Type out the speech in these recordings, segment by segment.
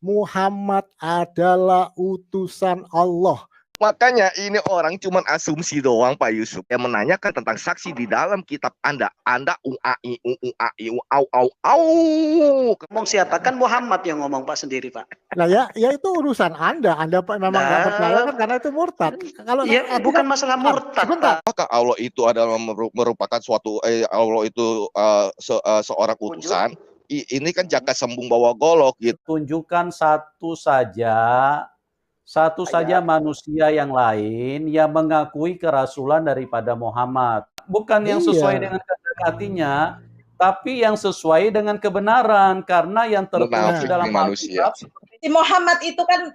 Muhammad adalah utusan Allah. Makanya ini orang cuma asumsi doang Pak Yusuf yang menanyakan tentang saksi di dalam kitab Anda uai au au au. Ngomong siapa? Kan Muhammad yang ngomong Pak sendiri Pak. Nah ya itu urusan Anda memang nggak percaya kan karena itu murtad. Kalau ya bukan masalah murtad Pak. Apakah Allah itu adalah merupakan suatu Allah itu seorang utusan? Ini kan jagat sembung bawa golok gitu. Tunjukkan satu saja manusia yang lain yang mengakui kerasulan daripada Muhammad. Bukan yang sesuai dengan kehendak hatinya, tapi yang sesuai dengan kebenaran, karena yang tertulis dalam manusia. Muhammad itu kan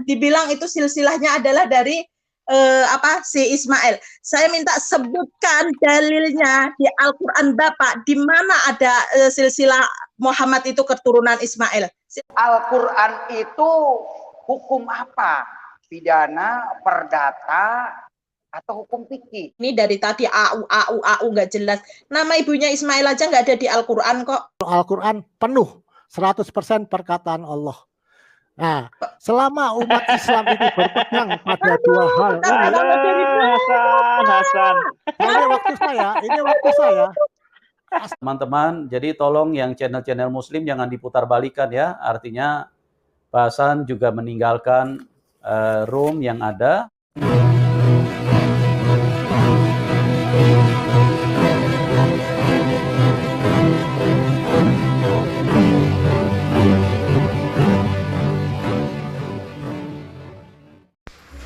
dibilang itu silsilahnya adalah dari si Ismail. Saya minta sebutkan dalilnya di Al-Quran Bapak, di mana ada silsilah Muhammad itu keturunan Ismail. Al-Quran itu hukum apa? Pidana, perdata, atau hukum fikih? Ini dari tadi au nggak jelas. Nama ibunya Ismail aja nggak ada di Al-Quran kok. Al-Quran penuh 100% perkataan Allah. Nah, selama umat Islam itu berpegang pada dua hal Hasan. Ini waktu saya. Teman-teman, jadi tolong yang channel-channel Muslim jangan diputar balikan ya. Artinya Pak Hasan juga meninggalkan room yang ada.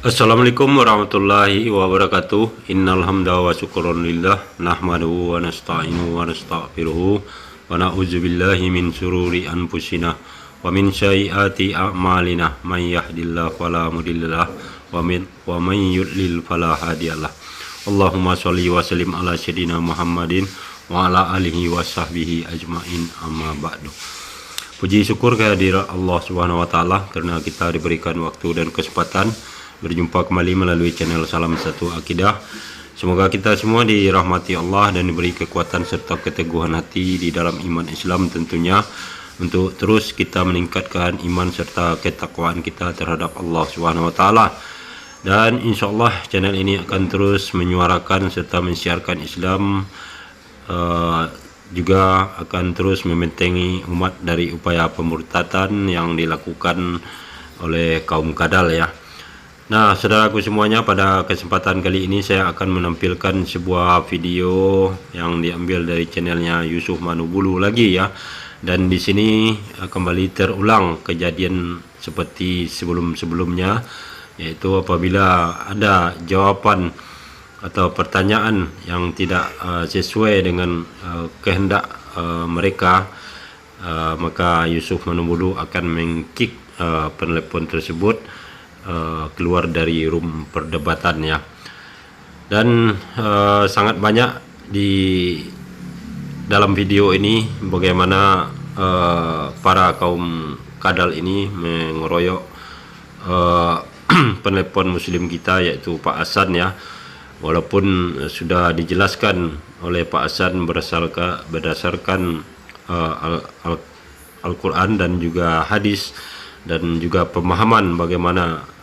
Assalamualaikum warahmatullahi wabarakatuh. Innal hamda wa syukran lillah nahmaduhu wa nasta'inu wa nastaghfiruhu wa na'udzu billahi min syururi anfusina wa min sayyiati a'malina may yahdihillahu fala mudhillalah wa man yudlil fala hadiyalah. Allahumma shalli wa sallim ala sayyidina Muhammadin wa ala alihi wa sahbihi ajmain, amma ba'du. Puji syukur kehadirat Allah Subhanahu wa taala karena kita diberikan waktu dan kesempatan berjumpa kembali melalui channel Salam Satu Akidah. Semoga kita semua dirahmati Allah dan diberi kekuatan serta keteguhan hati di dalam iman Islam tentunya, untuk terus kita meningkatkan iman serta ketakwaan kita terhadap Allah Subhanahu wa taala. Dan insyaallah channel ini akan terus menyuarakan serta mensiarkan Islam, juga akan terus membentengi umat dari upaya pemurtadan yang dilakukan oleh kaum kadal ya. Nah, saudaraku semuanya, pada kesempatan kali ini saya akan menampilkan sebuah video yang diambil dari channelnya Yusuf Manubulu lagi ya. Dan di sini kembali terulang kejadian seperti sebelum-sebelumnya, yaitu apabila ada jawaban atau pertanyaan yang tidak sesuai dengan kehendak mereka, maka Yusuf Manubulu akan mengkick penelpon tersebut keluar dari room perdebatan ya. Dan sangat banyak di dalam video ini bagaimana para kaum kadal ini mengeroyok penelpon muslim kita, yaitu Pak Hasan ya. Walaupun sudah dijelaskan oleh Pak Hasan berdasarkan Al-Quran dan juga hadis dan juga pemahaman bagaimana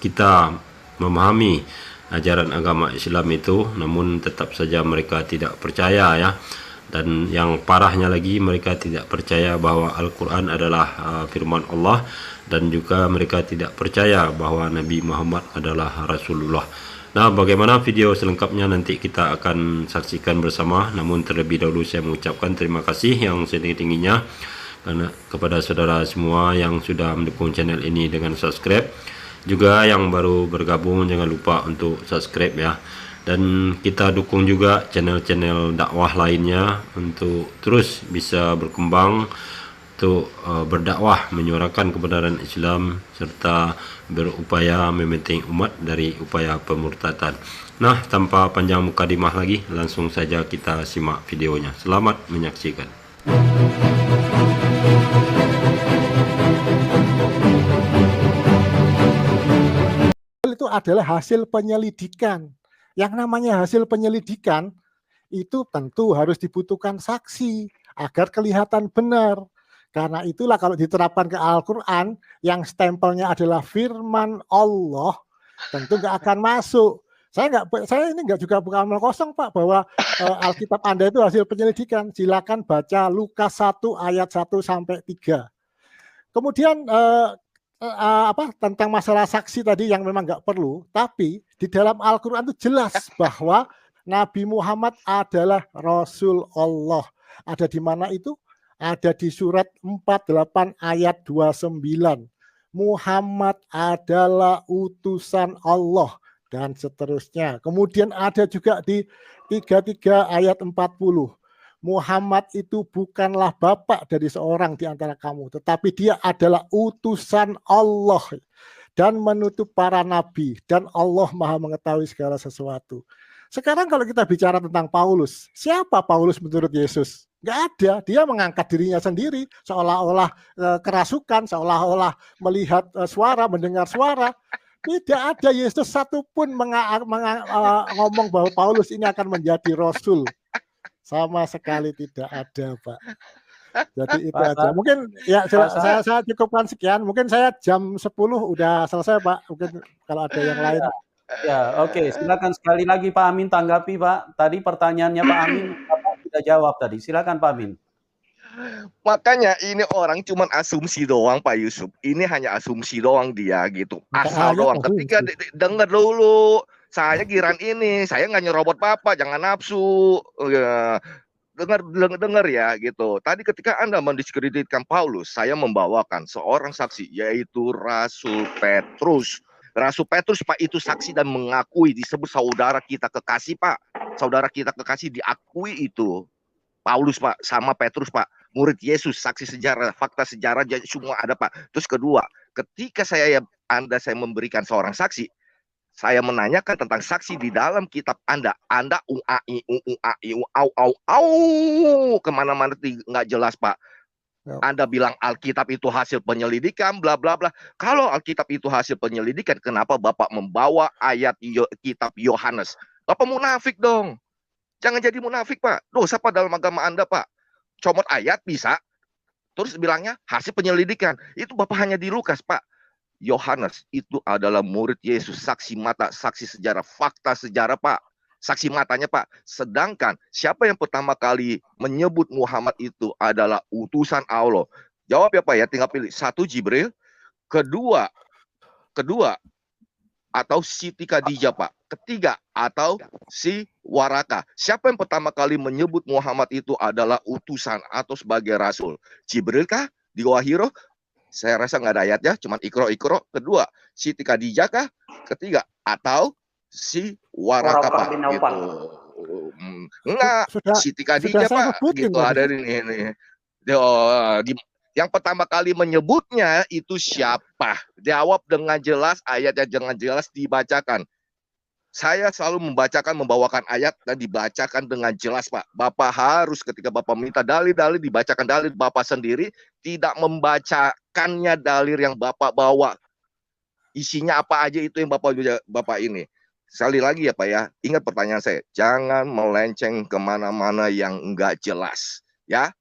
kita memahami ajaran agama Islam itu, namun tetap saja mereka tidak percaya ya. Dan yang parahnya lagi, mereka tidak percaya bahwa Al-Quran adalah firman Allah, dan juga mereka tidak percaya bahwa Nabi Muhammad adalah Rasulullah. Nah, bagaimana video selengkapnya nanti kita akan saksikan bersama. Namun terlebih dahulu saya mengucapkan terima kasih yang setinggi-tingginya kepada saudara semua yang sudah mendukung channel ini dengan subscribe. Juga yang baru bergabung jangan lupa untuk subscribe ya. Dan kita dukung juga channel-channel dakwah lainnya untuk terus bisa berkembang, untuk berdakwah menyuarakan kebenaran Islam serta berupaya membentengi umat dari upaya pemurtadan. Nah, tanpa panjang mukadimah lagi, langsung saja kita simak videonya. Selamat menyaksikan. Itu adalah hasil penyelidikan. Yang namanya hasil penyelidikan itu tentu harus dibutuhkan saksi agar kelihatan benar. Karena itulah kalau diterapkan ke Al-Quran yang stempelnya adalah firman Allah, tentu nggak akan masuk. Saya ini nggak juga bukan omong kosong Pak, bahwa Alkitab Anda itu hasil penyelidikan. Silakan baca Lukas 1 ayat 1 sampai 3. Kemudian tentang masalah saksi tadi yang memang nggak perlu, tapi di dalam Al-Quran itu jelas bahwa Nabi Muhammad adalah Rasul Allah. Ada di mana itu? Ada di surat 48 ayat 29. Muhammad adalah utusan Allah dan seterusnya. Kemudian ada juga di 33 ayat 40. Muhammad itu bukanlah bapak dari seorang di antara kamu, tetapi dia adalah utusan Allah dan menutup para nabi, dan Allah Maha mengetahui segala sesuatu. Sekarang kalau kita bicara tentang Paulus, siapa Paulus menurut Yesus? Nggak ada, dia mengangkat dirinya sendiri, seolah-olah kerasukan, seolah-olah melihat suara, mendengar suara. Tidak ada Yesus satupun ngomong bahwa Paulus ini akan menjadi Rasul. Sama sekali tidak ada, Pak. Jadi itu aja. Mungkin ya saya cukupkan sekian. Mungkin saya jam 10 udah selesai, Pak. Mungkin kalau ada yang lain. Ya, oke. Silakan sekali lagi Pak Amin tanggapi, Pak. Tadi pertanyaannya Pak Amin Bapak sudah jawab tadi. Silakan Pak Amin. Makanya ini orang cuman asumsi doang Pak Yusuf. Ini hanya asumsi doang dia gitu. Asal doang. Ketika dengar dulu, saya giran ini, saya nggak nyerobot Bapak, jangan nafsu. Dengar ya gitu. Tadi ketika Anda mendiskreditkan Paulus, saya membawakan seorang saksi yaitu Rasul Petrus. Rasul Petrus Pak itu saksi dan mengakui, disebut saudara kita kekasih Pak. Saudara kita kekasih diakui itu. Paulus Pak sama Petrus Pak, murid Yesus, saksi sejarah, fakta sejarah semua ada Pak. Terus kedua, ketika saya memberikan seorang saksi, saya menanyakan tentang saksi di dalam kitab Anda kemana-mana nggak jelas Pak. Anda bilang Alkitab itu hasil penyelidikan, bla bla bla. Kalau Alkitab itu hasil penyelidikan, kenapa Bapak membawa ayat kitab Yohanes? Bapak munafik dong. Jangan jadi munafik Pak. Dosa Pak dalam agama Anda Pak. Comot ayat bisa, terus bilangnya hasil penyelidikan. Itu Bapak hanya di Lukas Pak. Yohanes itu adalah murid Yesus, saksi mata, saksi sejarah, fakta sejarah Pak. Saksi matanya Pak. Sedangkan siapa yang pertama kali menyebut Muhammad itu adalah utusan Allah? Jawab ya Pak ya, tinggal pilih. 1 Jibril, kedua atau Siti Khadijah Pak. Ketiga atau si Waraka. Siapa yang pertama kali menyebut Muhammad itu adalah utusan atau sebagai rasul? Jibril kah? Di Wahiro? Saya rasa nggak ada ayatnya, cuman ikro. Kedua, Siti Khadijah kah? Ketiga atau si Waraka Pak gitu. Enggak, Siti Khadijah Pak gitu ada ini. Yang pertama kali menyebutnya itu siapa? Jawab dengan jelas, ayatnya dengan jelas dibacakan. Saya selalu membawakan ayat dan dibacakan dengan jelas Pak. Bapak harus ketika Bapak minta dalil-dalil, dibacakan dalil Bapak sendiri, tidak membacakannya dalil yang Bapak bawa. Isinya apa aja itu yang Bapak ini. Sekali lagi ya Pak ya, ingat pertanyaan saya, jangan melenceng kemana-mana yang enggak jelas. Ya,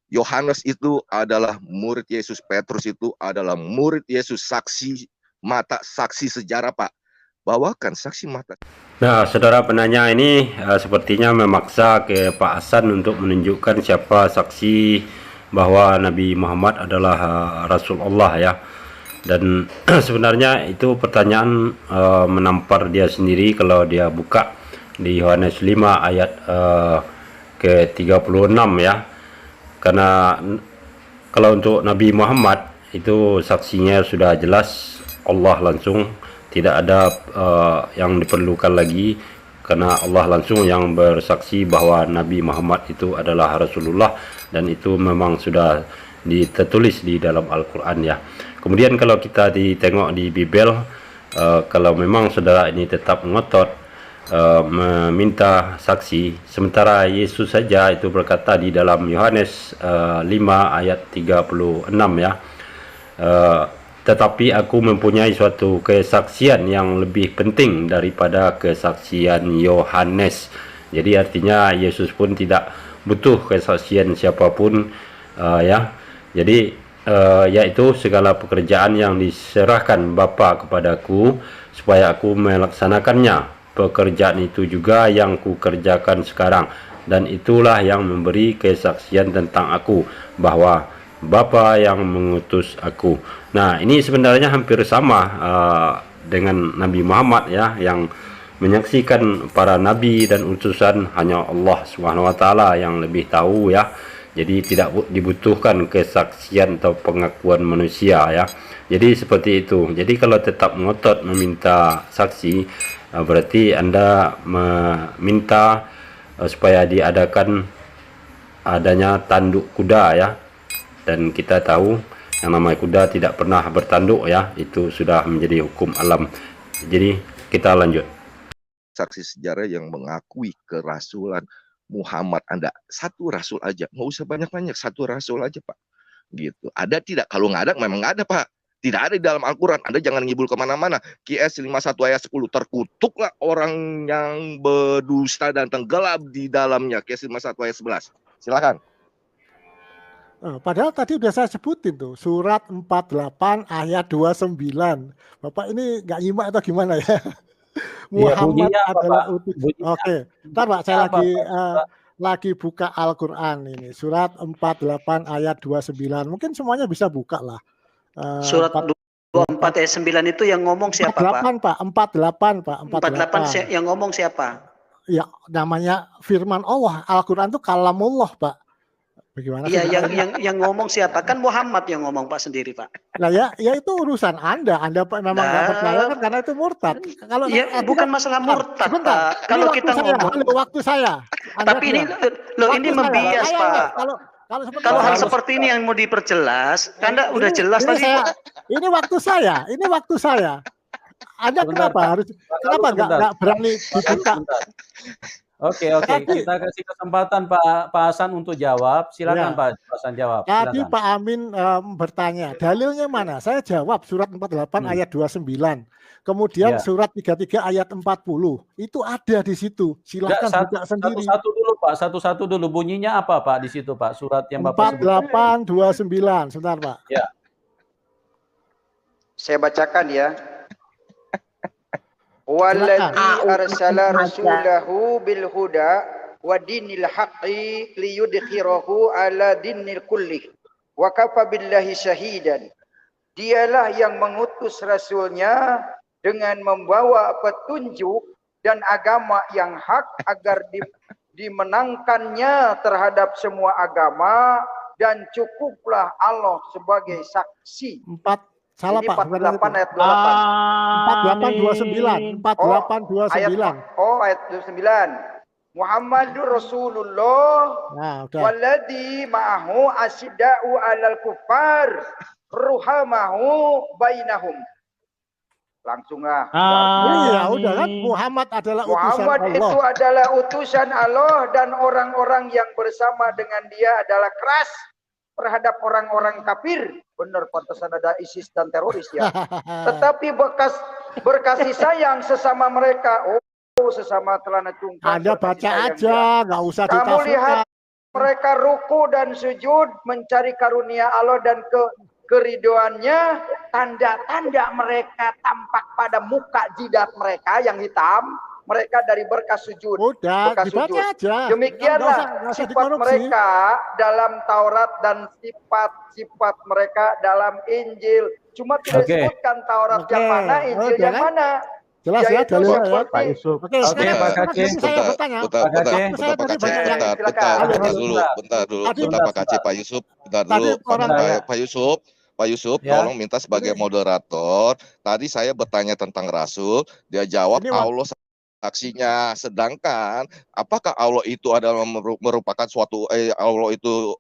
Yohanes itu adalah murid Yesus, Petrus itu adalah murid Yesus, saksi mata, saksi sejarah Pak. Bawakan saksi mata. Nah, saudara penanya ini sepertinya memaksa ke Pak Hasan untuk menunjukkan siapa saksi bahwa Nabi Muhammad adalah Rasulullah ya. Dan sebenarnya itu pertanyaan menampar dia sendiri kalau dia buka di Yohanes 5 ayat ke-36 ya. Karena kalau untuk Nabi Muhammad itu saksinya sudah jelas, Allah langsung, tidak ada yang diperlukan lagi, karena Allah langsung yang bersaksi bahwa Nabi Muhammad itu adalah Rasulullah, dan itu memang sudah ditulis di dalam Al-Quran ya. Kemudian kalau kita ditengok di Bible, kalau memang saudara ini tetap ngotot meminta saksi, sementara Yesus saja itu berkata di dalam Yohanes 5 ayat 36 ya, tetapi aku mempunyai suatu kesaksian yang lebih penting daripada kesaksian Yohanes. Jadi artinya Yesus pun tidak butuh kesaksian siapapun ya. Jadi yaitu segala pekerjaan yang diserahkan Bapa kepadaku supaya aku melaksanakannya. Pekerjaan itu juga yang kukerjakan sekarang, dan itulah yang memberi kesaksian tentang aku bahwa Bapa yang mengutus aku. Nah, ini sebenarnya hampir sama dengan Nabi Muhammad ya, yang menyaksikan para nabi dan utusan hanya Allah Subhanahu wa taala yang lebih tahu ya. Jadi tidak dibutuhkan kesaksian atau pengakuan manusia ya. Jadi seperti itu. Jadi kalau tetap ngotot meminta saksi, berarti Anda meminta supaya diadakan adanya tanduk kuda ya. Dan kita tahu yang namanya kuda tidak pernah bertanduk ya. Itu sudah menjadi hukum alam. Jadi kita lanjut. Saksi sejarah yang mengakui kerasulan Muhammad Anda. Satu rasul aja, nggak usah banyak-banyak, satu rasul aja Pak. Gitu. Ada tidak? Kalau nggak ada, memang nggak ada Pak. Tidak ada di dalam Al-Quran. Anda jangan ngibul kemana-mana. QS 51 ayat 10. Terkutuklah orang yang berdusta dan tenggelam di dalamnya. QS 51 ayat 11. Silakan. Padahal tadi udah saya sebutin tuh, surat 48 ayat 29. Bapak ini nggak nyimak atau gimana ya? Muhammad adalah utusan. Oke, ntar Pak, saya lagi buka Al-Quran ini, surat 48 ayat 29. Mungkin semuanya bisa buka lah. Surat 24 ayat 9 itu yang ngomong siapa 48, Pak? 48 Pak. 48 yang ngomong siapa? Ya, namanya firman Allah. Al-Quran itu kalamullah Pak. Bagaimana? Iya, yang ngomong siapa? Kan Muhammad yang ngomong Pak sendiri Pak. Nah ya itu urusan Anda. Anda memang nggak percaya kan karena itu murtad. Kalau ya, bukan masalah murtad Pak. Kalau kita ngomong waktu saya. Tapi ini ini membias Pak. Kalau hal seperti ini yang mau diperjelas, Anda udah jelas tadi. Ini waktu saya. Ini waktu saya. Anda kenapa nggak berani dibuka? Oke, kita kasih kesempatan Pak Hasan untuk jawab. Silakan Pak Hasan jawab. Tadi Pak Amin bertanya, dalilnya mana? Saya jawab surat 48 ayat 29. Kemudian surat 33 ayat 40. Itu ada di situ. Silakan buka sendiri. Satu-satu dulu Pak, satu-satu dulu. Bunyinya apa Pak di situ Pak? Surat yang Bapak 48 29. Sebentar Pak. Ya. Saya bacakan ya. Walladzi arsala rasulahu bil huda wa dinil haqqi liyudkhirahu ala dinil kulli wa kafa billahi syahidan. Dialah yang mengutus rasulnya dengan membawa petunjuk dan agama yang hak agar dimenangkannya terhadap semua agama, dan cukuplah Allah sebagai saksi. Salah ini Pak. 48 ayat 28. 48 29. 48 29. Ayat 29. Muhammadur Rasulullah walladzi ma'ahu asyidda'u 'alal kuffar ruhamahu bainahum. Langsung lah. Iya, udah kan Muhammad adalah utusan Muhammad Allah. itu adalah utusan Allah, dan orang-orang yang bersama dengan dia adalah keras terhadap orang-orang kafir. Benar, pantasan ada ISIS dan teroris ya. Tetapi berkasih sayang sesama mereka. Oh, sesama celana cungkring. Anda baca aja, nggak usah ditafsirkan. Kamu lihat mereka ruku dan sujud mencari karunia Allah dan keridoannya. Tanda-tanda mereka tampak pada muka jidat mereka yang hitam. Mereka dari berkas sujud. Udah, dibaca aja. Demikianlah sifat mereka dalam Taurat dan sifat-sifat mereka dalam Injil. Cuma tidak disebutkan Taurat yang mana, Injil yang mana. Jelas ya dalilnya ya Pak Yusuf. Oke, Pak Kacé. Saya bertanya. Bentar Pak Kacé, Pak Yusuf. Bentar dulu. Pak Yusuf, tolong minta sebagai moderator. Tadi saya bertanya tentang Rasul, dia jawab Allah saksinya. Sedangkan apakah Allah itu adalah merupakan suatu Allah itu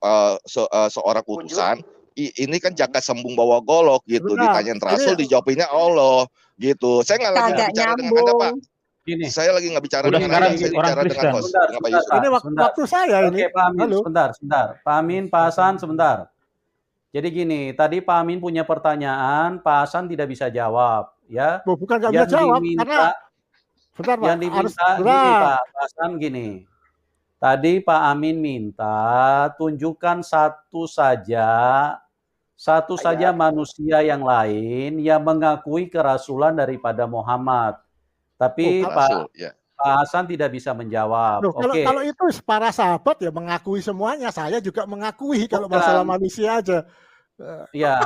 seorang utusan? Ini kan jagat sembung bawa golok gitu. Ditanyain Rasul, dijawabinnya Allah gitu. Saya nggak lagi bicara dengan Anda Pak. Gini. Saya lagi nggak bicara dengan Anda, saya bicara dengan host, dengan Pak Yusuf. Ini waktu saya ini. Oke, Pak Amin, sebentar. Pak Amin, Pak Hasan, sebentar. Jadi gini, tadi Pak Amin punya pertanyaan, Pak Hasan tidak bisa jawab, ya. Bukan nggak bisa jawab, karena bentar, Pak. Yang diminta gini, Pak Hasan gini. Tadi Pak Amin minta tunjukkan satu saja Satu saja manusia yang lain yang mengakui kerasulan daripada Muhammad. Tapi Pak Hasan tidak bisa menjawab. Loh, kalau itu para sahabat ya mengakui semuanya, saya juga mengakui kalau masalah manusia aja. Ya,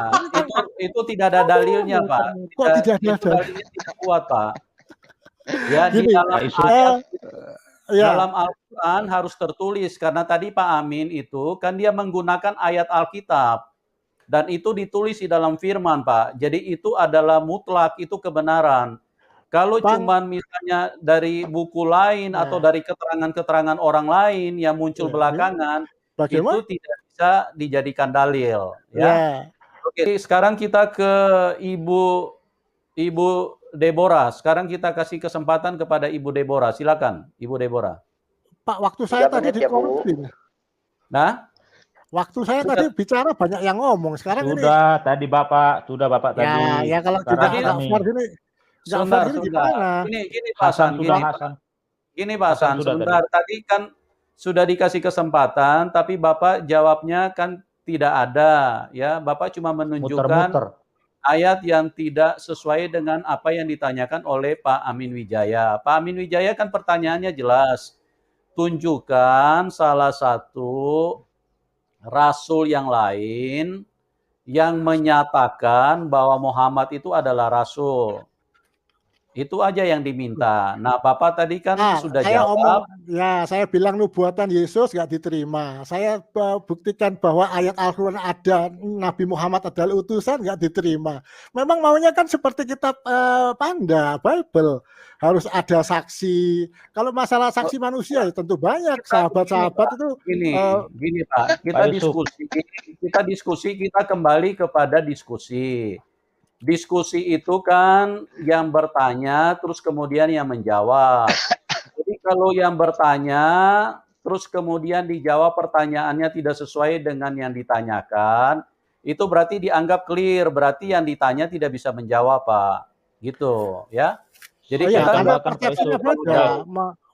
itu tidak ada dalilnya, Pak. Kok tidak ada dalilnya? Tidak kuat, Pak. Ya, di dalam ayat, dalam Al-Quran harus tertulis, karena tadi Pak Amin itu kan dia menggunakan ayat Alkitab, dan itu ditulis di dalam firman, Pak. Jadi itu adalah mutlak, itu kebenaran. Kalau cuma misalnya dari buku lain atau dari keterangan-keterangan orang lain yang muncul belakangan, itu tidak bisa dijadikan dalil. Ya. Oke, sekarang kita ke Ibu Deborah. Sekarang kita kasih kesempatan kepada Ibu Deborah. Silakan, Ibu Deborah. Pak, waktu saya tadi dikorupsi. Nah? Waktu saya tadi bicara banyak yang ngomong. Sekarang sudah ini... sudah Bapak tadi. Ya kalau sudah ini. Sebentar. Gini Pak Hasan. Gini Pak Hasan, sebentar. Tadi kan sudah dikasih kesempatan, tapi Bapak jawabnya kan tidak ada. Ya, Bapak cuma menunjukkan ayat yang tidak sesuai dengan apa yang ditanyakan oleh Pak Amin Wijaya. Pak Amin Wijaya kan pertanyaannya jelas. Tunjukkan salah satu rasul yang lain yang menyatakan bahwa Muhammad itu adalah rasul. Itu aja yang diminta. Nah, Bapak tadi kan sudah jawab. Saya bilang nubuatan Yesus nggak diterima. Saya buktikan bahwa ayat Al-Quran ada Nabi Muhammad adalah utusan, nggak diterima. Memang maunya kan seperti kitab Panda, Bible. Harus ada saksi. Kalau masalah saksi manusia ya tentu banyak. Sahabat-sahabat itu. Gini Pak, kita diskusi, kita kembali kepada diskusi. Diskusi itu kan yang bertanya, terus kemudian yang menjawab. Jadi kalau yang bertanya, terus kemudian dijawab pertanyaannya tidak sesuai dengan yang ditanyakan, itu berarti dianggap clear, berarti yang ditanya tidak bisa menjawab, Pak. Gitu, ya. Jadi kita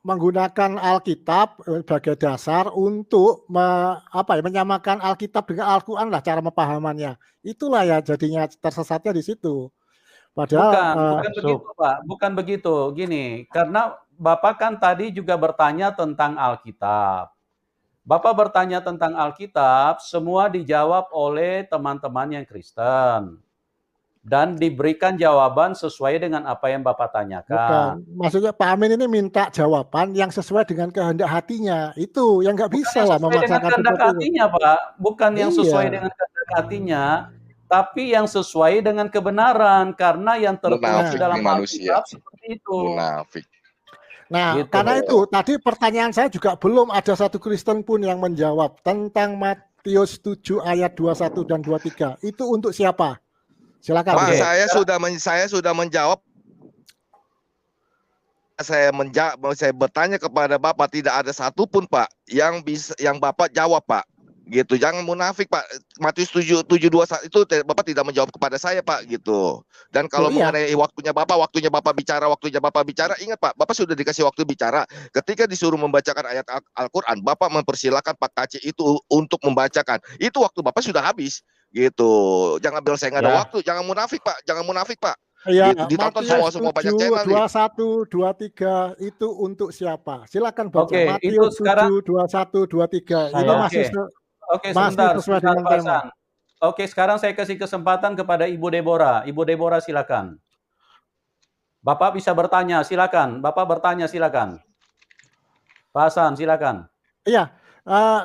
menggunakan Alkitab sebagai dasar untuk menyamakan Alkitab dengan Al-Quran lah cara pemahamannya. Itulah ya jadinya tersesatnya di situ. Padahal bukan begitu, Pak. Bukan begitu. Gini, karena Bapak kan tadi juga bertanya tentang Alkitab. Bapak bertanya tentang Alkitab, semua dijawab oleh teman-teman yang Kristen. Dan diberikan jawaban sesuai dengan apa yang Bapak tanyakan. Bukan. Maksudnya Pak Amin ini minta jawaban yang sesuai dengan kehendak hatinya. Itu yang nggak bisa lah memaksakan kehendak hatinya, Pak. Bukan yang sesuai dengan kehendak hatinya, tapi yang sesuai dengan kebenaran. Karena yang tertulis dalam Alkitab seperti itu. Munafik. Nah, gitu. Karena itu tadi pertanyaan saya juga belum ada satu Kristen pun yang menjawab tentang Matius 7 ayat 21 dan 23. Itu untuk siapa? Silakan. Pak, saya sudah menjawab. Saya bertanya kepada Bapak, tidak ada satupun Pak yang Bapak jawab, Pak. Gitu. Jangan munafik, Pak. Matius 7:21 itu Bapak tidak menjawab kepada saya, Pak, gitu. Dan kalau mengenai waktunya Bapak bicara, ingat Pak, Bapak sudah dikasih waktu bicara. Ketika disuruh membacakan ayat Al-Qur'an, Bapak mempersilahkan Pak Kaci itu untuk membacakan. Itu waktu Bapak sudah habis. Gitu, jangan bilang saya nggak ada waktu, jangan munafik Pak. Iya, gitu. Ditonton semua banyak channel. 21, 23 itu untuk siapa? Silakan baca. Oke, Matius 7, 21, 23. Ini masih sebentar, Pak Hasan. Oke, sekarang saya kasih kesempatan kepada Ibu Deborah. Ibu Deborah, silakan. Bapak bisa bertanya, silakan. Bapak bertanya, silakan. Pak Hasan, silakan. Iya.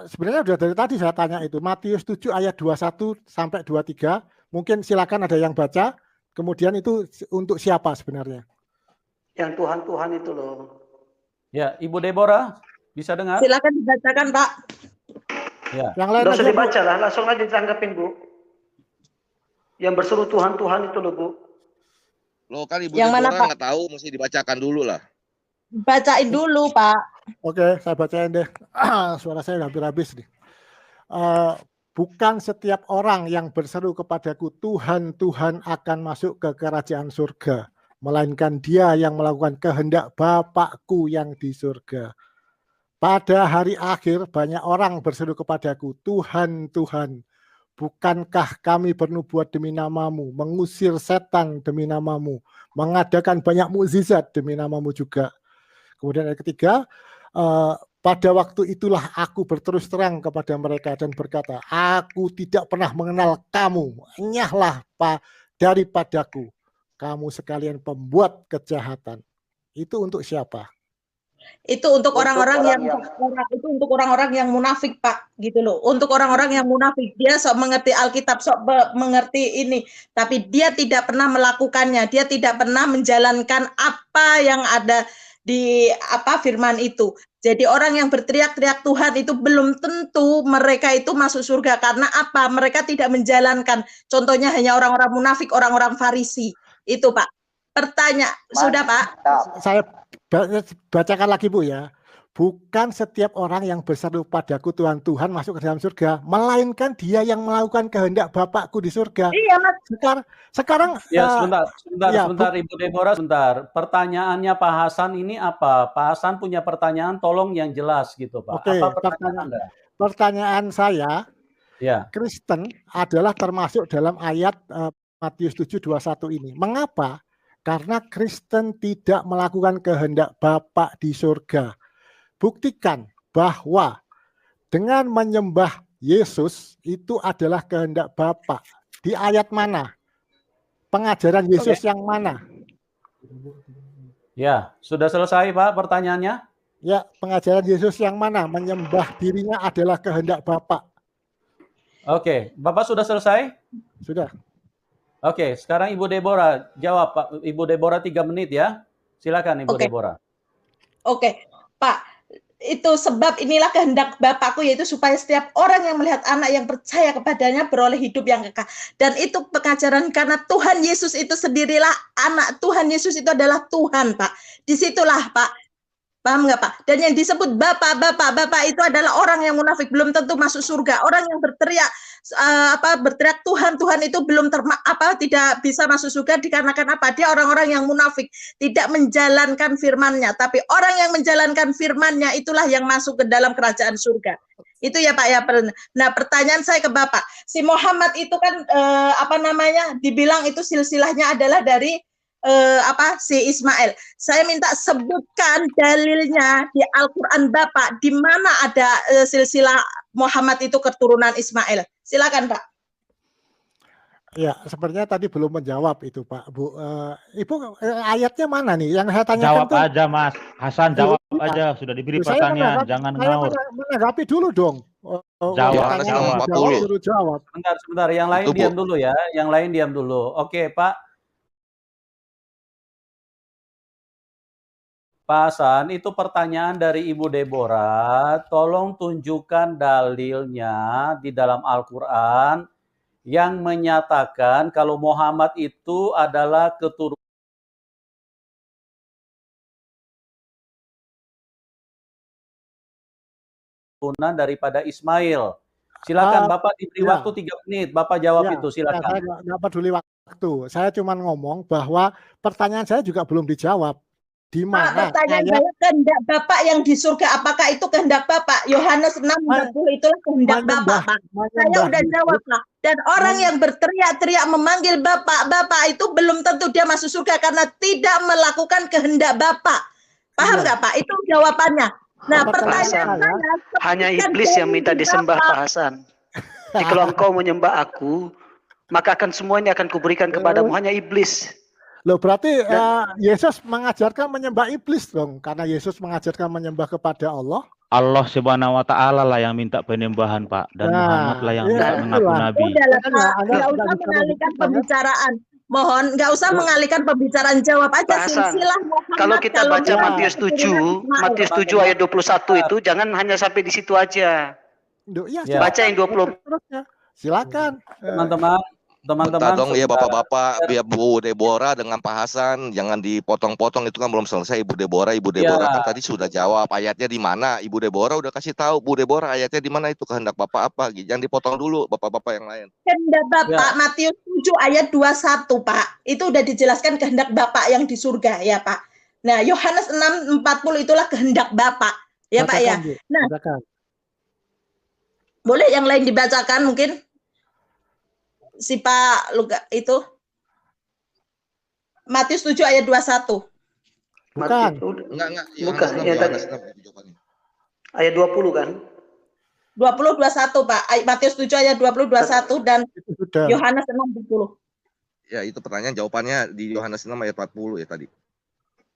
Sebenarnya sudah dari tadi saya tanya itu Matius 7 ayat 21 sampai 23. Mungkin silakan ada yang baca. Kemudian itu untuk siapa sebenarnya? Yang Tuhan itu loh. Ya, Ibu Deborah bisa dengar? Silakan dibacakan, Pak. Ya. Yang lain nggak usah dibaca lah, langsung aja ditanggapin, Bu. Yang berseru Tuhan itu loh, Bu. Loh kan Ibu Deborah nggak tahu, mesti dibacakan dulu lah. Bacain dulu, Pak. Oke, saya bacain deh. Suara saya hampir habis nih. Bukan setiap orang yang berseru kepadaku, Tuhan, Tuhan akan masuk ke kerajaan surga. Melainkan dia yang melakukan kehendak Bapakku yang di surga. Pada hari akhir banyak orang berseru kepadaku, Tuhan, Tuhan. bukankah kami bernubuat demi namamu, mengusir setan demi namamu, mengadakan banyak mukjizat demi namamu juga. Kemudian yang ketiga, pada waktu itulah aku berterus terang kepada mereka dan berkata, aku tidak pernah mengenal kamu, enyahlah daripadaku, kamu sekalian pembuat kejahatan. Itu untuk siapa? Itu untuk orang-orang yang munafik, Pak, gitu loh. Untuk orang-orang yang munafik, dia sok mengerti Alkitab, sok mengerti ini, tapi dia tidak pernah melakukannya, dia tidak pernah menjalankan apa yang ada di firman itu. Jadi orang yang berteriak-teriak Tuhan itu belum tentu mereka itu masuk surga, karena apa? Mereka tidak menjalankan. Contohnya hanya orang-orang munafik, orang-orang Farisi. Itu, Pak. Pertanyaan, sudah Pak? Saya bacakan lagi Bu ya. Bukan setiap orang yang berseru padaku Tuhan, Tuhan masuk ke dalam surga, melainkan dia yang melakukan kehendak Bapakku di surga. Iya, Mas. Sekarang ya, sebentar Ibu Deborah, sebentar. Pertanyaannya Pak Hasan ini apa? Pak Hasan punya pertanyaan, tolong yang jelas gitu, Pak. Oke, apa pertanyaan Anda? Pertanyaan saya, ya, Kristen adalah termasuk dalam ayat Matius 7:21 ini. Mengapa? Karena Kristen tidak melakukan kehendak Bapa di surga. Buktikan bahwa dengan menyembah Yesus itu adalah kehendak Bapa. Di ayat mana? Pengajaran Yesus yang mana? Ya, sudah selesai Pak pertanyaannya? Ya, pengajaran Yesus yang mana? Menyembah dirinya adalah kehendak Bapa. Oke, Bapak sudah selesai? Sudah. Oke, sekarang Ibu Deborah jawab, Pak. Ibu Deborah 3 menit ya. Silakan Ibu Deborah. Oke, Pak. Itu sebab inilah kehendak Bapakku, yaitu supaya setiap orang yang melihat anak yang percaya kepadanya beroleh hidup yang kekal. Dan itu pengajaran, karena Tuhan Yesus itu sendirilah anak. Tuhan Yesus itu adalah Tuhan, Pak. Disitulah, Pak. Paham nggak, Pak? Dan yang disebut Bapak itu adalah orang yang munafik, belum tentu masuk surga. Orang yang berteriak Tuhan itu belum tidak bisa masuk surga dikarenakan apa? Dia orang-orang yang munafik, tidak menjalankan firman-Nya. Tapi orang yang menjalankan firman-Nya itulah yang masuk ke dalam kerajaan surga. Itu ya Pak ya. Nah, pertanyaan saya ke Bapak, si Muhammad itu kan dibilang itu silsilahnya adalah dari si Ismail. Saya minta sebutkan dalilnya di Al-Quran Bapak, di mana ada silsilah Muhammad itu keturunan Ismail. Silakan Pak. Ya, sepertinya tadi belum menjawab itu Pak. Bu, Ibu ayatnya mana nih? Yang saya tanyakan jawab aja Mas Hasan, jawab aja. Sudah diberi pertanyaan, jangan ngawur. Menanggapi dulu dong. Jawab. Sebentar. Yang lain diam dulu ya. Yang lain diam dulu. Oke Pak. Pak Hasan, itu pertanyaan dari Ibu Deborah. Tolong tunjukkan dalilnya di dalam Al-Quran yang menyatakan kalau Muhammad itu adalah keturunan daripada Ismail. Silakan Bapak diberi waktu 3 menit. Bapak jawab itu, silakan. Saya nggak peduli waktu. Saya cuma ngomong bahwa pertanyaan saya juga belum dijawab. Di mana pertanyaan saya, kehendak Bapak yang di surga, apakah itu kehendak Bapak? Yohanes 6:40 itulah kehendak Bapak, Pak. Saya udah jawab, Pak. Dan orang yang berteriak-teriak memanggil Bapak itu belum tentu dia masuk surga karena tidak melakukan kehendak Bapak. Paham nggak Pak? Itu jawabannya. Nah, pertanyaan saya, hanya iblis yang minta disembah Pak Hasan. Jadi kalau engkau menyembah aku, maka akan semuanya akan kuberikan kepadamu, hanya iblis. Loh, berarti Yesus mengajarkan menyembah iblis dong, karena Yesus mengajarkan menyembah kepada Allah. Allah Subhanahu wa Ta'ala lah yang minta penyembahan Pak, dan Muhammad lah yang minta mengaku nabi. Nggak usah mengalihkan pembicaraan. Mohon, nggak usah mengalihkan pembicaraan, jawab aja silsilah Muhammad. Kalau kita baca Matius 7 ayat 21 itu jangan hanya sampai di situ aja. Baca yang 20. Silakan. Teman-teman, dong ya Bapak-bapak, biar Bu Deborah dengan Pak Hasan jangan dipotong-potong, itu kan belum selesai. Ibu Deborah kan tadi sudah jawab ayatnya di mana. Ibu Deborah udah kasih tahu. Bu Deborah ayatnya di mana itu kehendak Bapak apa? Jangan dipotong dulu Bapak-bapak yang lain. Kehendak Bapak Matius 7 ayat 21 Pak. Itu udah dijelaskan kehendak Bapak yang di surga ya Pak. Nah, Yohanes 6:40 itulah kehendak Bapak ya Pak ya. Nah, boleh yang lain dibacakan mungkin? si Pak Luka itu Matius 7 ayat 21. Bukan. Enggak. Bukan. Yohanes 6 itu jawabannya. Ayat 20 kan? 20 21, Pak. Matius 7 ayat 20 21 dan Itu sudah. Yohanes 6 20. Ya, itu pertanyaan jawabannya di Yohanes 6 ayat 40 ya tadi.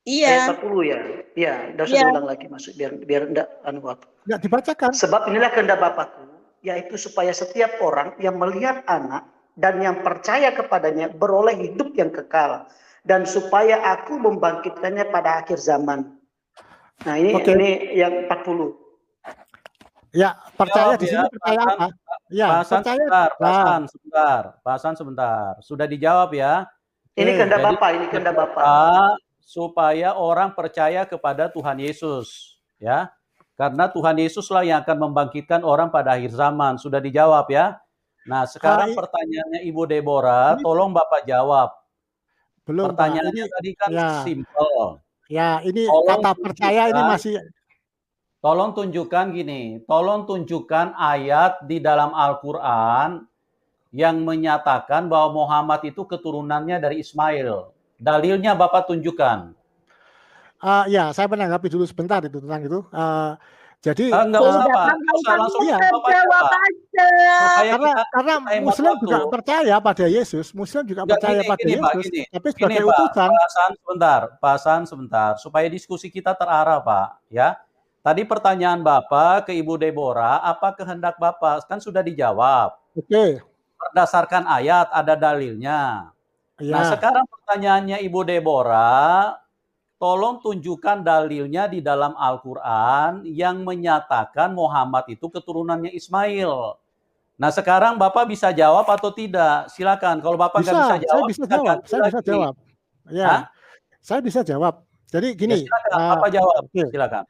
Iya. Ayat 40 ya. Iya, enggak usah diulang lagi masuk biar enggak waktu. Nggak dibacakan. Sebab inilah kehendak Bapakku, yaitu supaya setiap orang yang melihat anak dan yang percaya kepadanya beroleh hidup yang kekal, dan supaya aku membangkitkannya pada akhir zaman. Nah, ini yang 40. Ya, percaya Jawab di ya, sini percaya Pak apa? Ya, Pak Hasan percaya. sebentar, Pak Hasan sebentar. Sudah dijawab ya. Ini kehendak Jadi, Bapa, ini kehendak Bapa. Supaya orang percaya kepada Tuhan Yesus, ya. Karena Tuhan Yesuslah yang akan membangkitkan orang pada akhir zaman. Sudah dijawab ya. Nah, sekarang pertanyaannya Ibu Deborah, tolong Bapak jawab. Belum, pertanyaannya Pak. tadi kan ya. simpel. Ya, ini Tolong kata percaya ini masih. Tolong tunjukkan gini, tolong tunjukkan ayat di dalam Al-Quran yang menyatakan bahwa Muhammad itu keturunannya dari Ismail. Dalilnya Bapak tunjukkan. Ya, saya menanggapi dulu sebentar itu tentang itu. Jadi enggak usah Pak, langsung Bapak jawab aja. Karena Muslim juga percaya pada Yesus, Muslim juga percaya pada Yesus, tapi sebagai utusan. Pak Hasan sebentar, supaya diskusi kita terarah Pak, ya. Tadi pertanyaan Bapak ke Ibu Deborah, apa kehendak Bapak? Kan sudah dijawab. Oke. Berdasarkan ayat, ada dalilnya. Ya. Nah, sekarang pertanyaannya Ibu Deborah, tolong tunjukkan dalilnya di dalam Al-Quran yang menyatakan Muhammad itu keturunannya Ismail. Nah, sekarang Bapak bisa jawab atau tidak? Silakan. Kalau Bapak nggak bisa jawab, saya bisa jawab. Ya, saya bisa jawab. Jadi gini. Ya, silakan, Bapak jawab. Silakan.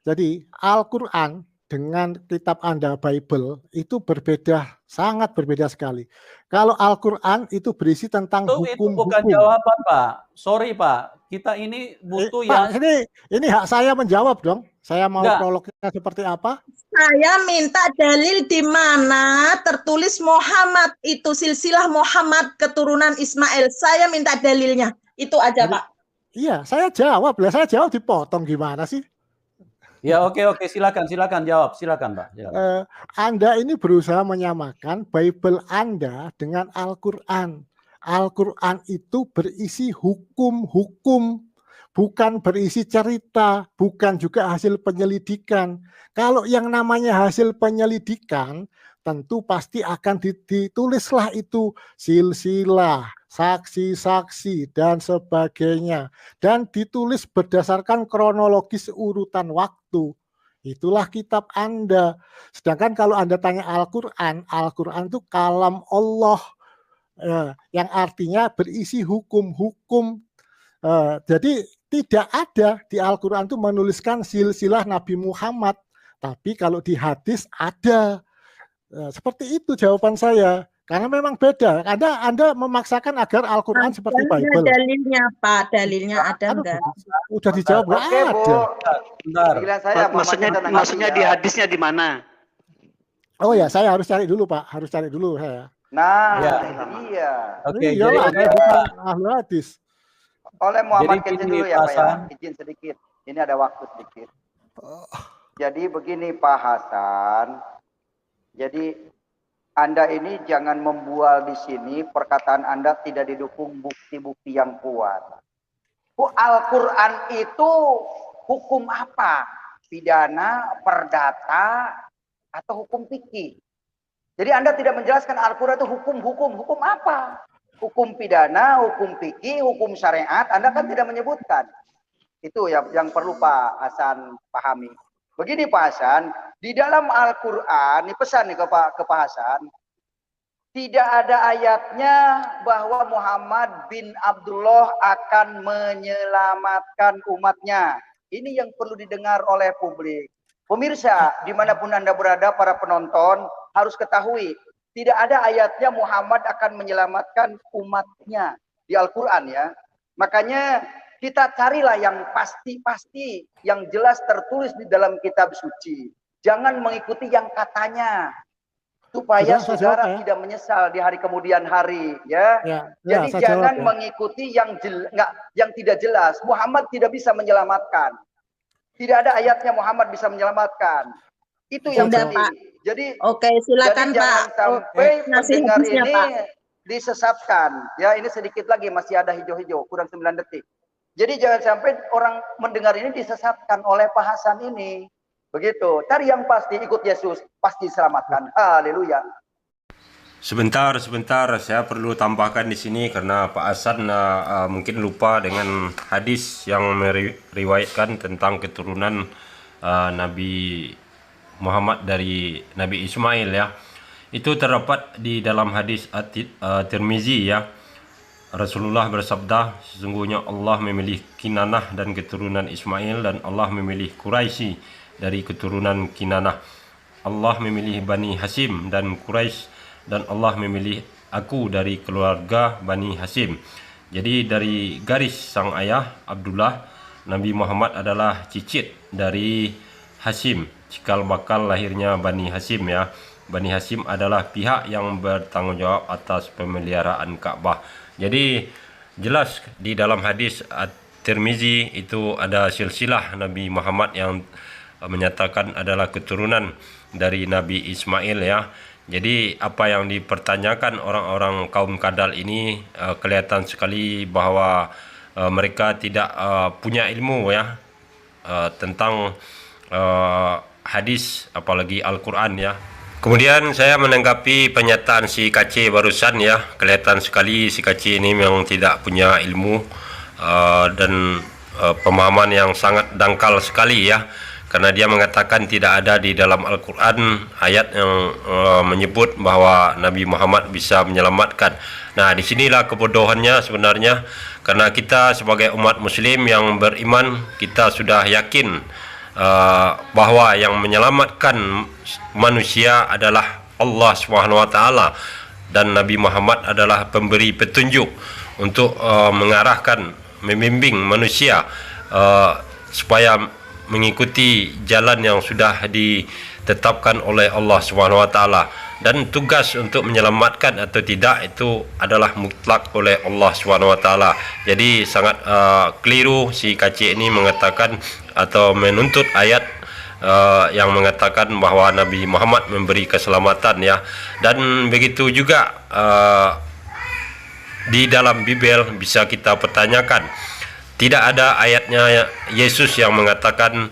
Jadi Al-Quran dengan kitab Anda Bible itu berbeda, sangat berbeda sekali. Kalau Al-Quran itu berisi tentang hukum-hukum. Itu bukan jawaban Pak. Sorry Pak, kita ini butuh yang. Pak, ini hak saya menjawab dong. Saya mau prolognya seperti apa? Saya minta dalil di mana tertulis Muhammad itu silsilah Muhammad keturunan Ismail. Saya minta dalilnya. Itu aja Pak. Iya, saya jawab lah. Saya jawab dipotong gimana sih? Ya oke, silakan jawab, silakan Pak. Anda ini berusaha menyamakan Bible Anda dengan Al-Quran. Al-Quran itu berisi hukum-hukum, bukan berisi cerita, bukan juga hasil penyelidikan. Kalau yang namanya hasil penyelidikan, tentu pasti akan ditulislah itu silsilah, saksi-saksi, dan sebagainya. Dan ditulis berdasarkan kronologis urutan waktu. Itulah kitab Anda. Sedangkan kalau Anda tanya Al-Quran, Al-Quran itu kalam Allah. Yang artinya berisi hukum-hukum. Jadi tidak ada di Al-Quran itu menuliskan silsilah Nabi Muhammad. Tapi kalau di hadis ada. Seperti itu jawaban saya. Karena memang beda. Anda memaksakan agar Al-Quran seperti Bible. Dalilnya Pak, dalilnya ada enggak? Udah dijawab nggak ada. Bentar. Maksudnya di hadisnya di mana? Oh ya, saya harus cari dulu Pak. Harus cari dulu saya. Nah, iya. Oke, iyalah, jadi ahli hadis. Oleh Muhammad kecil dulu ya Pak ya. Izin sedikit. Ini ada waktu sedikit. Jadi begini Pak Hasan. Jadi Anda ini jangan membual di sini perkataan Anda tidak didukung bukti-bukti yang kuat. Al-Quran itu hukum apa? Pidana, perdata, atau hukum fikih? Jadi Anda tidak menjelaskan Al-Quran itu hukum apa? Hukum pidana, hukum fikih, hukum syariat, Anda kan tidak menyebutkan. Itu yang perlu Pak Hasan pahami. Begini Pak Hasan, di dalam Al-Quran, ini pesan nih ke Pak Hasan, tidak ada ayatnya bahwa Muhammad bin Abdullah akan menyelamatkan umatnya. Ini yang perlu didengar oleh publik. Pemirsa, dimanapun Anda berada, para penonton, harus ketahui, tidak ada ayatnya Muhammad akan menyelamatkan umatnya di Al-Quran ya. Makanya kita carilah yang pasti-pasti, yang jelas tertulis di dalam kitab suci. Jangan mengikuti yang katanya. supaya Sudah, saya saudara jawab, ya. tidak menyesal di hari kemudian hari, ya. Jadi saya jangan jawab, ya. mengikuti yang tidak jelas. Muhammad tidak bisa menyelamatkan. Tidak ada ayatnya Muhammad bisa menyelamatkan. Itu yang Sudah, penting. Pak. Jadi Oke, silakan, jadi jangan Pak. sampai Ngasih pendengar hadisnya, ini Pak. disesatkan. Ya, ini sedikit lagi, masih ada hijau-hijau, kurang 9 detik. Jadi jangan sampai orang mendengar ini disesatkan oleh bahasan ini. Begitu. Cari yang pasti, ikut Yesus, pasti diselamatkan. Haleluya. Sebentar, saya perlu tambahkan di sini karena Pak Hasan mungkin lupa dengan hadis yang meriwayatkan tentang keturunan Nabi Muhammad dari Nabi Ismail, ya. Itu terdapat di dalam hadis Tirmizi, ya. Rasulullah bersabda, sesungguhnya Allah memilih Kinanah dan keturunan Ismail, dan Allah memilih Quraisy dari keturunan Kinanah. Allah memilih Bani Hasim dan Quraisy, dan Allah memilih aku dari keluarga Bani Hasim. Jadi dari garis sang ayah Abdullah, Nabi Muhammad adalah cicit dari Hasim, cikal bakal lahirnya Bani Hasim, ya. Bani Hasim adalah pihak yang bertanggung jawab atas pemeliharaan Ka'bah. Jadi jelas di dalam hadis At-Tirmizi itu ada silsilah Nabi Muhammad yang menyatakan adalah keturunan dari Nabi Ismail, ya. Jadi apa yang dipertanyakan orang-orang kaum Kadal ini kelihatan sekali bahwa mereka tidak punya ilmu, ya, tentang hadis apalagi Al-Quran, ya. Kemudian saya menanggapi pernyataan si KC barusan, ya. Kelihatan sekali si KC ini memang tidak punya ilmu dan pemahaman yang sangat dangkal sekali, ya. Karena dia mengatakan tidak ada di dalam Al-Quran ayat yang menyebut bahwa Nabi Muhammad bisa menyelamatkan. Nah, disinilah kebodohannya sebenarnya. Karena kita sebagai umat muslim yang beriman, kita sudah yakin bahwa yang menyelamatkan manusia adalah Allah SWT, dan Nabi Muhammad adalah pemberi petunjuk untuk mengarahkan, membimbing manusia supaya mengikuti jalan yang sudah ditetapkan oleh Allah SWT. Dan tugas untuk menyelamatkan atau tidak itu adalah mutlak oleh Allah SWT. Jadi sangat keliru si KC ini mengatakan atau menuntut ayat yang mengatakan bahwa Nabi Muhammad memberi keselamatan, ya. Dan begitu juga di dalam Bible bisa kita pertanyakan, tidak ada ayatnya Yesus yang mengatakan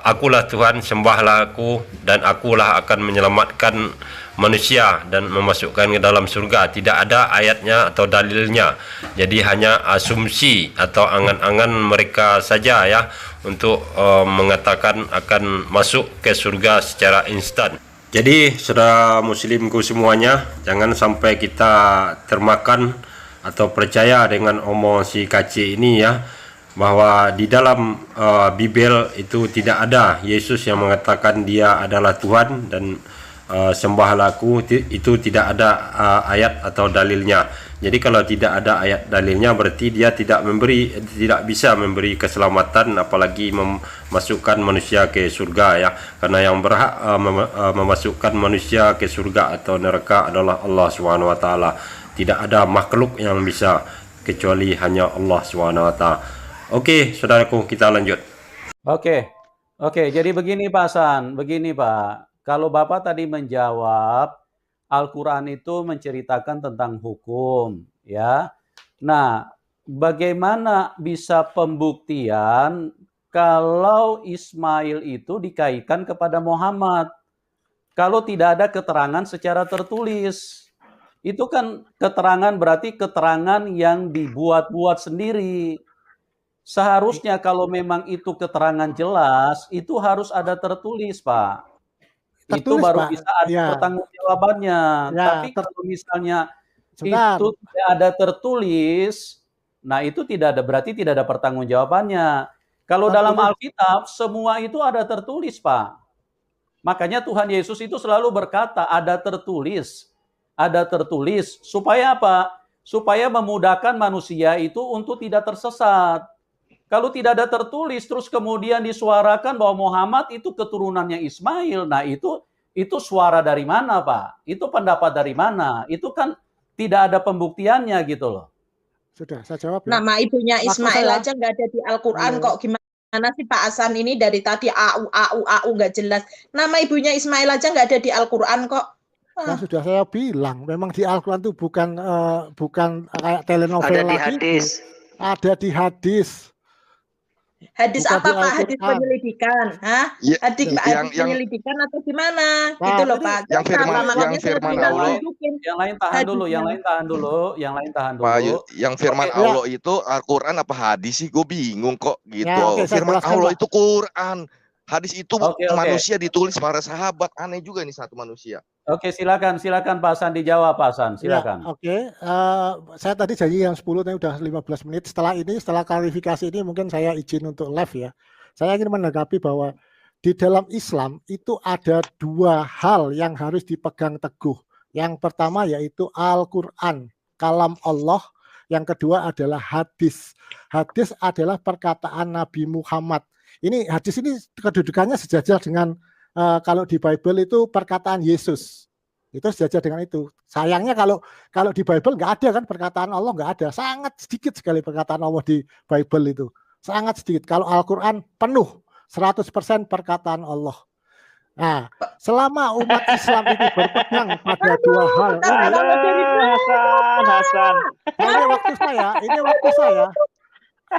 akulah Tuhan, sembahlah aku, dan akulah akan menyelamatkan manusia dan memasukkan ke dalam surga. Tidak ada ayatnya atau dalilnya. Jadi hanya asumsi atau angan-angan mereka saja, ya, untuk mengatakan akan masuk ke surga secara instan. Jadi saudara muslimku semuanya, jangan sampai kita termakan atau percaya dengan omong si KC ini, ya, bahwa di dalam Bible itu tidak ada Yesus yang mengatakan dia adalah Tuhan dan sembahlah aku. Itu tidak ada ayat atau dalilnya. Jadi kalau tidak ada ayat dalilnya, berarti dia tidak bisa memberi keselamatan, apalagi memasukkan manusia ke surga, ya. Karena yang berhak memasukkan manusia ke surga atau neraka adalah Allah SWT. Tidak ada makhluk yang bisa kecuali hanya Allah SWT. Oke, saudaraku, kita lanjut. Oke, jadi begini Pak Hasan, begini Pak. Kalau Bapak tadi menjawab, Al-Quran itu menceritakan tentang hukum, ya. Nah, bagaimana bisa pembuktian kalau Ismail itu dikaitkan kepada Muhammad? Kalau tidak ada keterangan secara tertulis. Itu kan keterangan, berarti keterangan yang dibuat-buat sendiri. Seharusnya kalau memang itu keterangan jelas, itu harus ada tertulis, Pak. Tertulis, itu baru Pak. bisa ada pertanggungjawabannya. Tapi kalau misalnya itu tidak ada tertulis, nah itu berarti tidak ada pertanggungjawabannya. Kalau dalam Alkitab semua itu ada tertulis, Pak. Makanya Tuhan Yesus itu selalu berkata ada tertulis. Ada tertulis supaya apa? Supaya memudahkan manusia itu untuk tidak tersesat. Kalau tidak ada tertulis, terus kemudian disuarakan bahwa Muhammad itu keturunannya Ismail, nah itu Itu suara dari mana, Pak? Itu pendapat dari mana? Itu kan tidak ada pembuktiannya gitu loh. Sudah, saya jawab ya. Nama ibunya Maksud Ismail saya- aja nggak ada di Al-Quran Halo. kok. Gimana sih Pak Hasan ini dari tadi AU nggak jelas. Nama ibunya Ismail aja nggak ada di Al-Quran kok. Kan sudah saya bilang, memang di Al-Quran itu bukan kayak telenovel Ada di lagi. hadis. Ada di hadis. Hadis Bukan apa di Pak? Hadis Al-Quran. penyelidikan, hah? Ya, Hadis yang- penyelidikan atau gimana? Nah, Gitu loh ini Pak. yang Kenapa? firman- Makanya yang saya firman bilang Allah. tunjukin. Yang lain tahan dulu, yang lain tahan dulu, yang lain tahan Pak, dulu. yang firman Oke, Allah itu Al-Quran apa hadis sih? Gue bingung kok gitu. Ya, oke, saya Firman jelaskan, Allah Pak. itu Quran. Hadis itu Oke. manusia ditulis para sahabat. Aneh juga nih satu manusia. Oke, silakan Pak Hasan dijawab, Pak Hasan. Ya, Silakan. oke. Saya tadi janji yang 10, tapi udah 15 menit. Setelah klarifikasi ini mungkin saya izin untuk live ya. Saya ingin menanggapi bahwa di dalam Islam itu ada 2 hal yang harus dipegang teguh. Yang pertama yaitu Al-Quran, kalam Allah. Yang kedua adalah hadis. Hadis adalah perkataan Nabi Muhammad. Ini hadis ini kedudukannya sejajar dengan kalau di Bible itu perkataan Yesus. Itu sejajar dengan itu. Sayangnya kalau di Bible nggak ada kan perkataan Allah, nggak ada. Sangat sedikit sekali perkataan Allah di Bible itu. Sangat sedikit. Kalau Al-Quran penuh 100% perkataan Allah. Nah, selama umat Islam itu berpegang pada 2 hal ini. Hasan. Nah, ini waktu saya.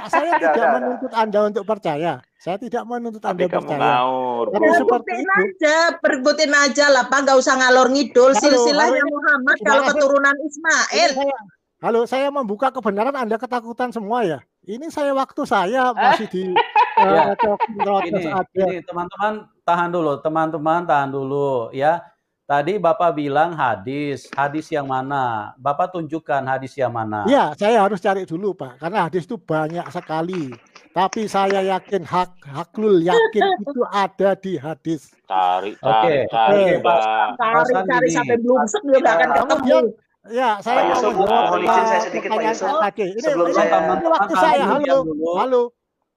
Saya tidak Udah. menuntut Anda untuk percaya. Saya tidak menuntut Tapi Anda kamu percaya. ngawur. Tapi Bu. seperti itu. Perbutin aja lah Pak, nggak usah ngalor ngidul. Halo, Silsilahnya halo, Muhammad ini kalau gimana sih? keturunan Ini Ismail. saya membuka kebenaran, Anda ketakutan semua ya. Ini saya waktu saya masih di Ya. Rotters aja. Ini teman-teman tahan dulu ya. Tadi Bapak bilang hadis yang mana? Bapak tunjukkan hadis yang mana? Iya, saya harus cari dulu Pak, karena hadis itu banyak sekali. Tapi saya yakin haklul yakin itu ada di hadis. Cari, Oke, Bang. Cari gini. sampai belumsek juga nggak akan ketemu. Kemudian, ya saya Pak mau Yusuf, menjawab mohon izin saya sedikit, Pak pertanyaan Yusuf. saya tadi. Ini Sebelum saya- ini waktu saya. Halo.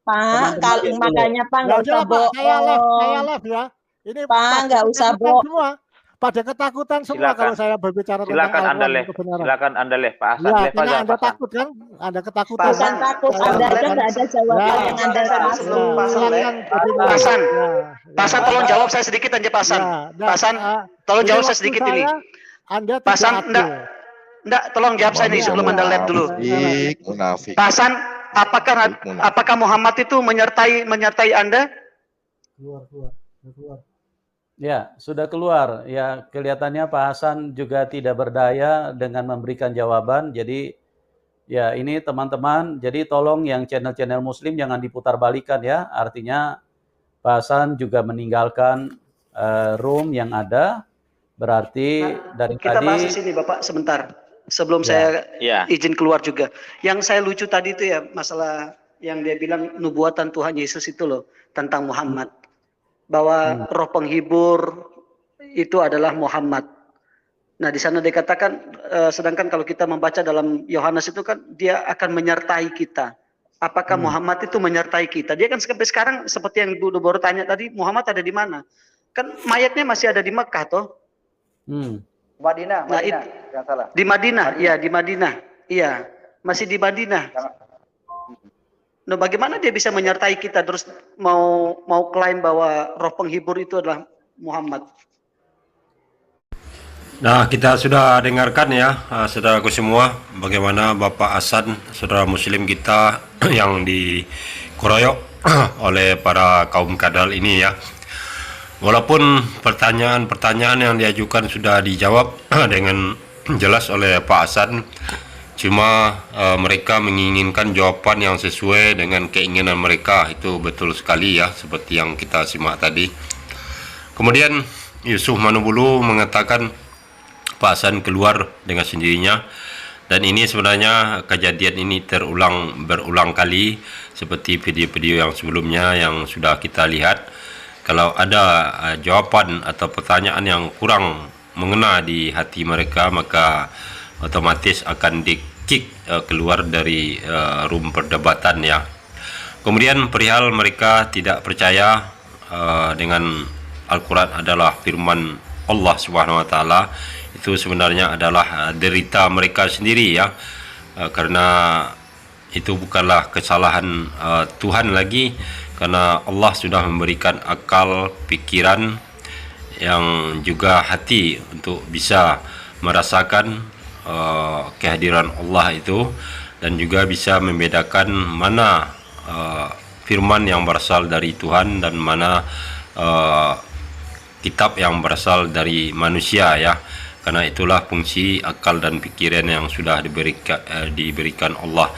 Pak, Teman-teman kalau dulu. makanya Pak Ya nggak udah usah Pak, saya bohong. live ya. Ini Pak, pada nggak usah ketakutan bohong. semua. Pada ketakutan semua Silakan. kalau saya berbicara tentang Silakan Anda Al-Quran live. kebenaran. Silakan Anda live. Pak Hasan Ya, live karena aja, Anda Pak Hasan. takut kan? Anda ketakutan. Pak Hasan, Bukan takut, saya Anda aja live. nggak ada jawaban Ya. yang Anda Saya kasih. sebelum Pak Hasan live. Silakan. Pak Hasan, Ya, Pak Hasan tolong jawab saya sedikit aja Pak Hasan. nah, Pak Hasan, tolong ini jawab saya waktu sedikit ini. Anda Pak Hasan, tidak adil. enggak, tolong jawab saya nih sebelum Anda live dulu. Munafik. Pak Hasan, apakah Muhammad itu menyertai Anda? Keluar. Ya, sudah keluar. Ya, kelihatannya Pak Hasan juga tidak berdaya dengan memberikan jawaban. Jadi, ya ini teman-teman, jadi tolong yang channel-channel Muslim jangan diputar-balikan ya. Artinya Pak Hasan juga meninggalkan room yang ada. Berarti dari Kita tadi. bahas di sini Bapak sebentar. Sebelum Ya. saya Iya. izin keluar juga. Yang saya lucu tadi itu ya masalah yang dia bilang nubuatan Tuhan Yesus itu loh tentang Muhammad. Bahwa roh penghibur itu adalah Muhammad. Nah, di sana dikatakan sedangkan kalau kita membaca dalam Yohanes itu kan dia akan menyertai kita. Apakah Muhammad itu menyertai kita? Dia kan sampai sekarang seperti yang Ibu baru tanya tadi, Muhammad ada di mana? Kan mayatnya masih ada di Mekah toh? Madinah, Nah, jangan salah. Di Madinah, iya di Madinah. Iya, masih di Madinah. Nah, bagaimana dia bisa menyertai kita terus mau klaim bahwa roh penghibur itu adalah Muhammad? Nah, kita sudah dengarkan ya, saudaraku semua, bagaimana Bapak Hasan, saudara Muslim kita yang dikeroyok oleh para kaum kadal ini ya. Walaupun pertanyaan-pertanyaan yang diajukan sudah dijawab dengan jelas oleh Pak Hasan, cuma mereka menginginkan jawaban yang sesuai dengan keinginan mereka. Itu betul sekali ya, seperti yang kita simak tadi. Kemudian Yusuf Manubulu mengatakan Pak Hasan keluar dengan sendirinya, dan ini sebenarnya kejadian ini berulang kali seperti video-video yang sebelumnya yang sudah kita lihat. Kalau ada jawaban atau pertanyaan yang kurang mengena di hati mereka, maka otomatis akan di-kick keluar dari room perdebatan ya. Kemudian perihal mereka tidak percaya dengan Al-Quran adalah firman Allah Subhanahu wa taala, itu sebenarnya adalah derita mereka sendiri ya. Karena itu bukanlah kesalahan Tuhan lagi, karena Allah sudah memberikan akal, pikiran, yang juga hati untuk bisa merasakan kehadiran Allah itu, dan juga bisa membedakan mana firman yang berasal dari Tuhan dan mana kitab yang berasal dari manusia ya. Karena itulah fungsi akal dan pikiran yang sudah diberikan Allah.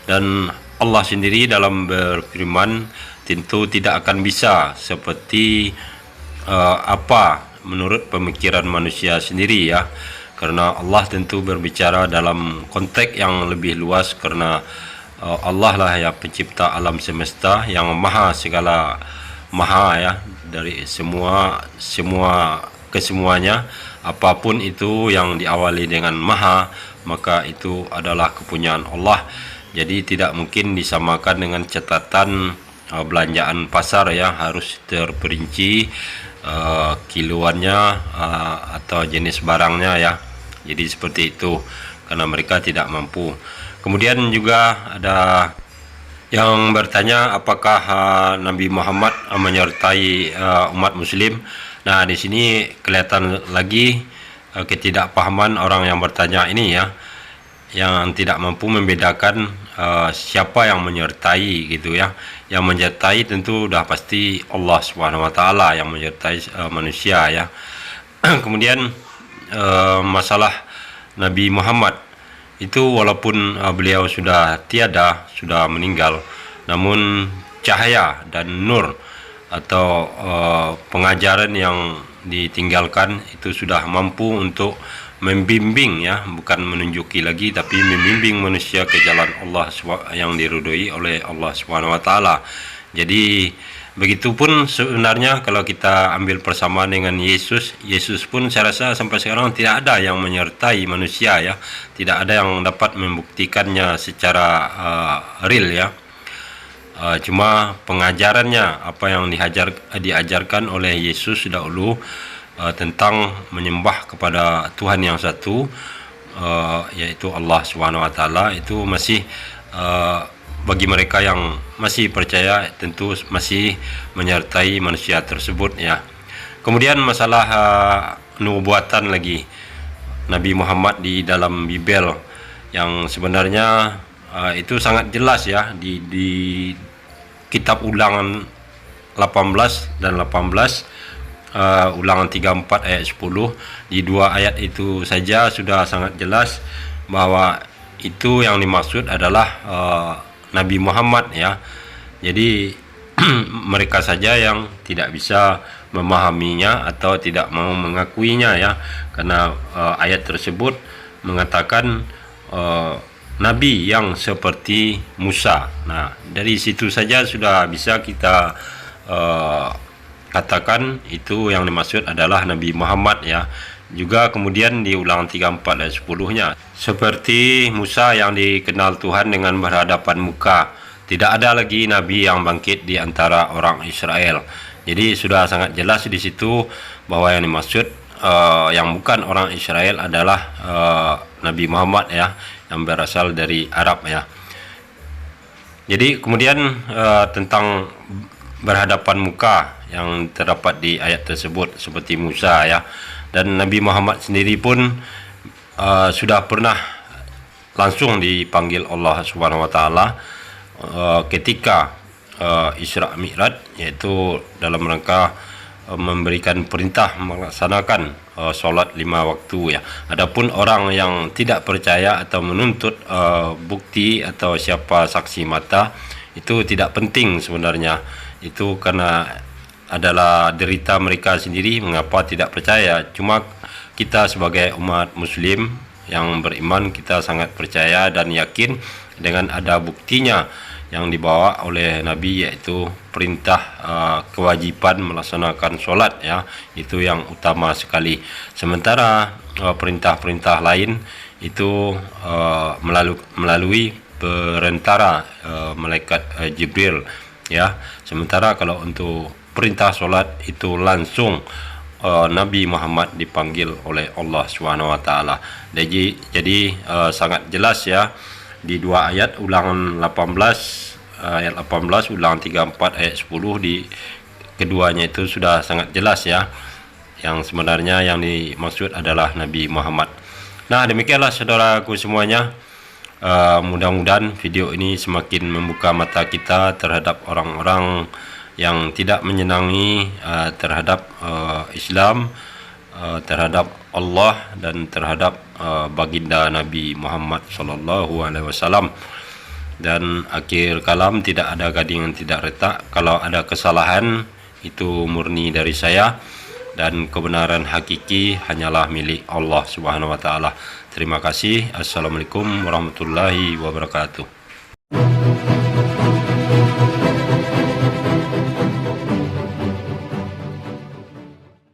Dan Allah sendiri dalam berfirman tentu tidak akan bisa seperti apa menurut pemikiran manusia sendiri ya. Karena Allah tentu berbicara dalam konteks yang lebih luas, karena Allah lah yang pencipta alam semesta, yang maha segala maha ya, dari semua kesemuanya. Apapun itu yang diawali dengan maha, maka itu adalah kepunyaan Allah. Jadi tidak mungkin disamakan dengan catatan belanjaan pasar ya, harus terperinci kiloannya atau jenis barangnya ya. Jadi seperti itu, karena mereka tidak mampu. Kemudian juga ada yang bertanya apakah Nabi Muhammad menyertai umat muslim. Nah, di sini kelihatan lagi ketidakpahaman orang yang bertanya ini ya, yang tidak mampu membedakan siapa yang menyertai gitu ya. Yang menyertai tentu udah pasti Allah Subhanahu wa taala yang menyertai manusia ya. Kemudian masalah Nabi Muhammad itu, walaupun beliau sudah tiada, sudah meninggal, namun cahaya dan nur atau pengajaran yang ditinggalkan itu sudah mampu untuk membimbing ya, bukan menunjuki lagi, tapi membimbing manusia ke jalan Allah yang diridhoi oleh Allah Subhanahu wa taala. Jadi begitupun sebenarnya kalau kita ambil persamaan dengan Yesus pun saya rasa sampai sekarang tidak ada yang menyertai manusia ya, tidak ada yang dapat membuktikannya secara real ya. Cuma pengajarannya, apa yang diajarkan oleh Yesus dahulu tentang menyembah kepada Tuhan yang satu, yaitu Allah Subhanahu wa taala, itu masih bagi mereka yang masih percaya tentu masih menyertai manusia tersebut ya. Kemudian masalah nubuatan lagi Nabi Muhammad di dalam Bible, yang sebenarnya itu sangat jelas ya di kitab Ulangan 18 dan 18, Ulangan 34 ayat 10, di dua ayat itu saja sudah sangat jelas bahwa itu yang dimaksud adalah Nabi Muhammad ya. Jadi mereka saja yang tidak bisa memahaminya atau tidak mau mengakuinya ya, karena ayat tersebut mengatakan Nabi yang seperti Musa. Nah, dari situ saja sudah bisa kita katakan itu yang dimaksud adalah Nabi Muhammad ya. Juga kemudian di Ulangan 34 ayat 10-nya, seperti Musa yang dikenal Tuhan dengan berhadapan muka, tidak ada lagi Nabi yang bangkit di antara orang Israel. Jadi sudah sangat jelas di situ bahwa yang dimaksud yang bukan orang Israel adalah Nabi Muhammad ya, yang berasal dari Arab ya. Jadi kemudian tentang berhadapan muka yang terdapat di ayat tersebut seperti Musa ya, dan Nabi Muhammad sendiri pun sudah pernah langsung dipanggil Allah Subhanahu wa taala ketika Isra Mi'raj, yaitu dalam rangka memberikan perintah melaksanakan solat 5 waktu ya. Adapun orang yang tidak percaya atau menuntut bukti atau siapa saksi mata, itu tidak penting sebenarnya. Itu karena adalah derita mereka sendiri mengapa tidak percaya. Cuma kita sebagai umat muslim yang beriman, kita sangat percaya dan yakin dengan ada buktinya yang dibawa oleh Nabi, yaitu perintah kewajiban melaksanakan solat ya, itu yang utama sekali. Sementara perintah-perintah lain itu melalui perantara malaikat Jibril ya. Sementara kalau untuk perintah solat itu langsung Nabi Muhammad dipanggil oleh Allah SWT. Jadi sangat jelas ya di dua ayat, ulangan 18 ayat 18, ulangan 34 ayat 10, di keduanya itu sudah sangat jelas ya, yang sebenarnya yang dimaksud adalah Nabi Muhammad. Nah, demikianlah saudaraku semuanya. Mudah-mudahan video ini semakin membuka mata kita terhadap orang-orang yang tidak menyenangi terhadap Islam, terhadap Allah dan terhadap baginda Nabi Muhammad SAW. Dan akhir kalam, tidak ada gading yang tidak retak. Kalau ada kesalahan itu murni dari saya, dan kebenaran hakiki hanyalah milik Allah Subhanahu wa taala. Terima kasih. Assalamualaikum warahmatullahi wabarakatuh.